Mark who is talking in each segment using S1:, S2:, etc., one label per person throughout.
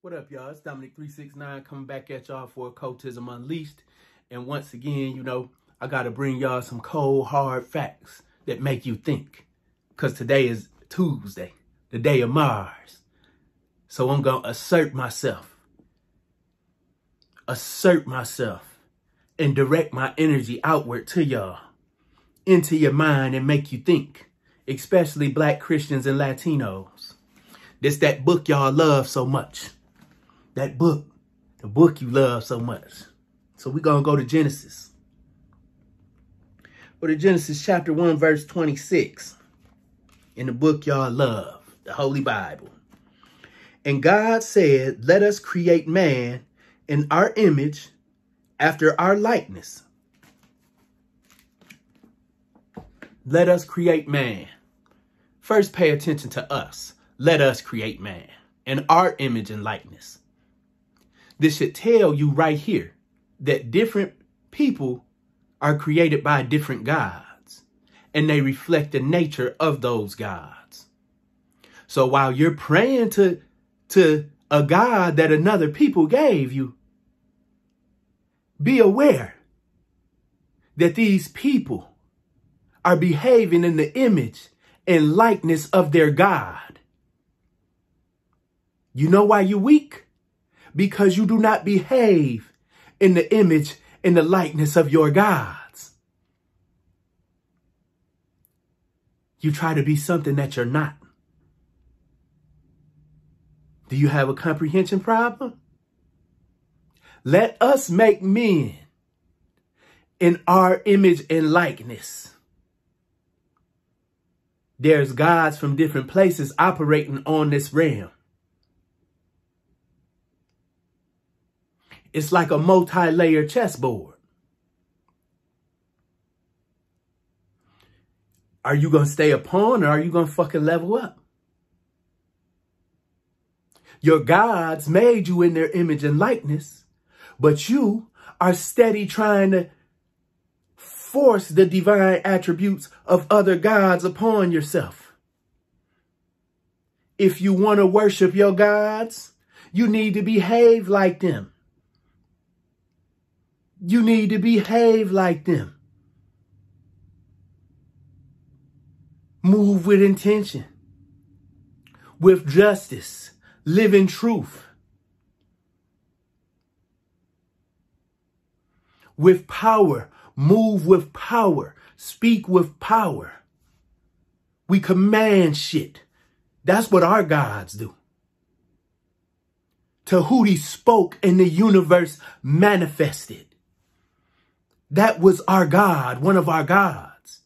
S1: What up, y'all? It's Dominic 369 coming back at y'all for Occultism Unleashed. And once again, I got to bring y'all some cold, hard facts that make you think. Because today is Tuesday, the day of Mars. So I'm going to assert myself, and direct my energy outward to y'all, into your mind, and make you think, especially Black Christians and Latinos. This that book y'all love so much. That book, the book you love so much. So we're going to go to Genesis. Go to Genesis chapter 1, verse 26. In the book y'all love, the Holy Bible. And God said, let us create man in our image after our likeness. Let us create man. First, pay attention to us. Let us create man in our image and likeness. This should tell you right here that different people are created by different gods, and they reflect the nature of those gods. So while you're praying to a God that another people gave you, be aware that these people are behaving in the image and likeness of their God. You know why you're weak? Because you do not behave in the image and the likeness of your gods. You try to be something that you're not. Do you have a comprehension problem? Let us make men in our image and likeness. There's gods from different places operating on this realm. It's like a multi-layer chessboard. Are you going to stay a pawn, or are you going to fucking level up? Your gods made you in their image and likeness, but you are steady trying to force the divine attributes of other gods upon yourself. If you want to worship your gods, you need to behave like them. You need to behave like them. Move with intention, with justice, live in truth, with power, move with power, speak with power. We command shit. That's what our gods do. Tahuti spoke and the universe manifested. That was our God, one of our gods.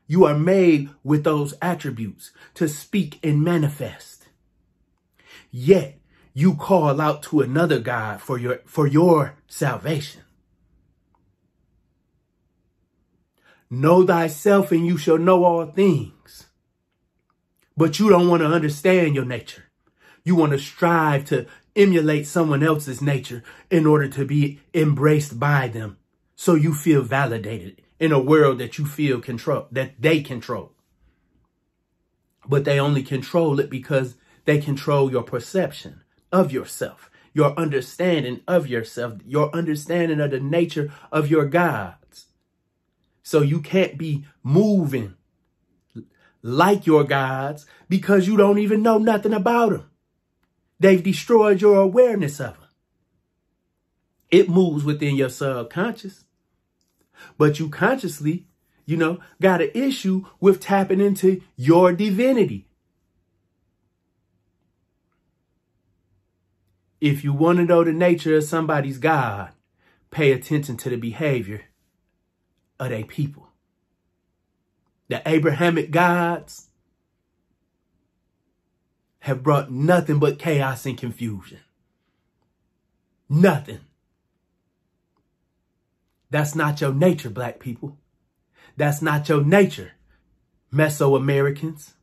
S1: You are made with those attributes to speak and manifest. Yet you call out to another God for your salvation. Know thyself and you shall know all things. But you don't want to understand your nature. You want to strive to emulate someone else's nature in order to be embraced by them. So you feel validated in a world that you feel that they control. But they only control it because they control your perception of yourself, your understanding of yourself, your understanding of the nature of your gods. So you can't be moving like your gods because you don't even know nothing about them. They've destroyed your awareness of them. It moves within your subconscious. But you consciously, got an issue with tapping into your divinity. If you want to know the nature of somebody's God, pay attention to the behavior of their people. The Abrahamic gods have brought nothing but chaos and confusion. Nothing. That's not your nature, Black people. That's not your nature, Mesoamericans.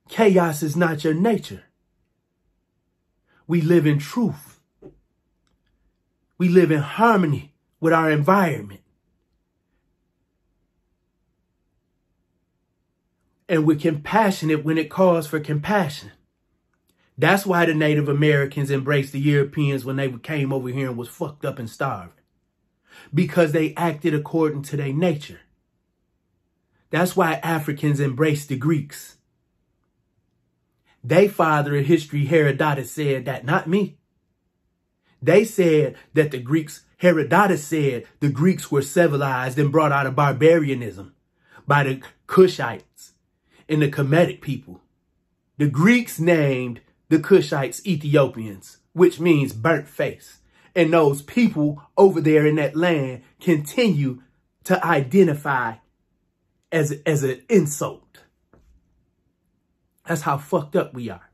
S1: Chaos is not your nature. We live in truth. We live in harmony with our environment. And we're compassionate when it calls for compassion. That's why the Native Americans embraced the Europeans when they came over here and was fucked up and starving. Because they acted according to their nature. That's why Africans embraced the Greeks. They father of history, Herodotus, said that, not me. They said that the Greeks, Herodotus said the Greeks were civilized and brought out of barbarianism by the Cushites and the Kemetic people. The Greeks named the Cushites Ethiopians, which means burnt face. And those people over there in that land continue to identify as an insult. That's how fucked up we are.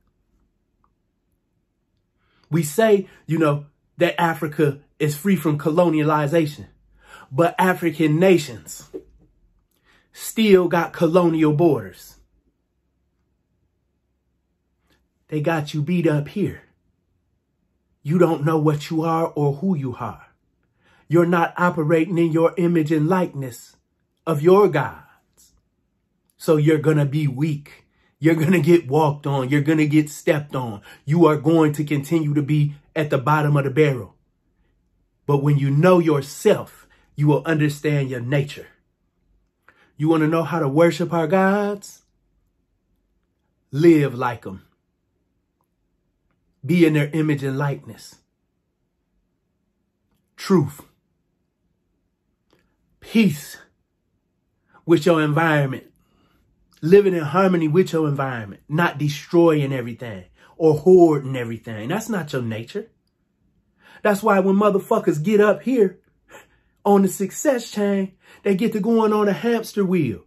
S1: We say, you know, that Africa is free from colonialization, but African nations still got colonial borders. They got you beat up here. You don't know what you are or who you are. You're not operating in your image and likeness of your gods. So you're going to be weak. You're going to get walked on. You're going to get stepped on. You are going to continue to be at the bottom of the barrel. But when you know yourself, you will understand your nature. You want to know how to worship our gods? Live like them. Be in their image and likeness. Truth. Peace with your environment. Living in harmony with your environment. Not destroying everything or hoarding everything. That's not your nature. That's why when motherfuckers get up here on the success chain, they get to going on a hamster wheel.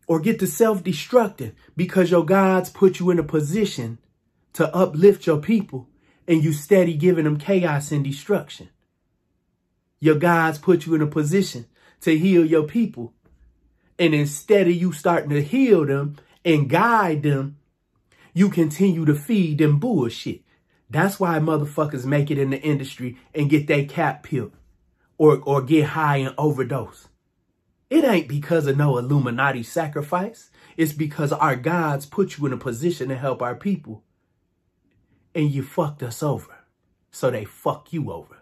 S1: Or get to self-destructing because your gods put you in a position to uplift your people, and you steady giving them chaos and destruction. Your gods put you in a position to heal your people, and instead of you starting to heal them and guide them, you continue to feed them bullshit. That's why motherfuckers make it in the industry and get their cap peeled or get high and overdose. It ain't because of no Illuminati sacrifice. It's because our gods put you in a position to help our people. And you fucked us over, so they fuck you over.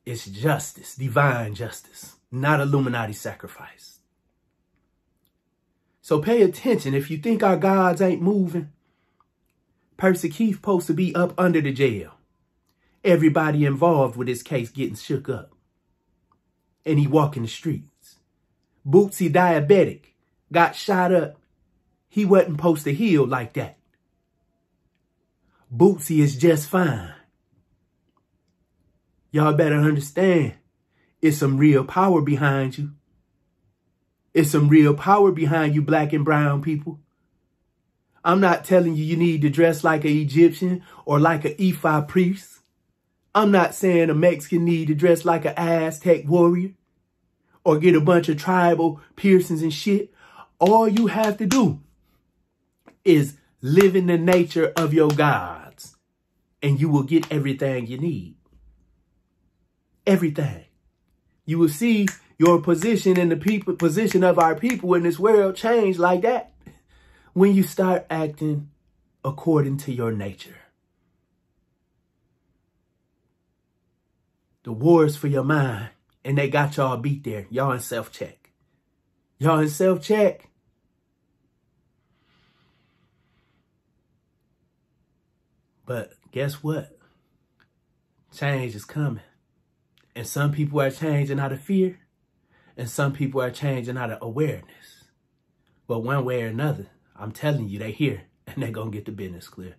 S1: It's justice, divine justice, not Illuminati sacrifice. So pay attention. If you think our gods ain't moving, Percy Keith supposed to be up under the jail. Everybody involved with this case getting shook up. And he walking the streets. Bootsy diabetic, got shot up. He wasn't supposed to heal like that. Bootsy is just fine. Y'all better understand, it's some real power behind you. It's some real power behind you, black and brown people. I'm not telling you you need to dress like an Egyptian or like an Ifa priest. I'm not saying a Mexican need to dress like an Aztec warrior or get a bunch of tribal piercings and shit. All you have to do is live in the nature of your gods, and you will get everything you need. Everything. You will see your position and the position of our people in this world change like that when you start acting according to your nature. The war is for your mind, and they got y'all beat there. Y'all in self-check. Y'all in self-check. But guess what? Change is coming. And some people are changing out of fear. And some people are changing out of awareness. But one way or another, I'm telling you, they here. And they're going to get the business clear.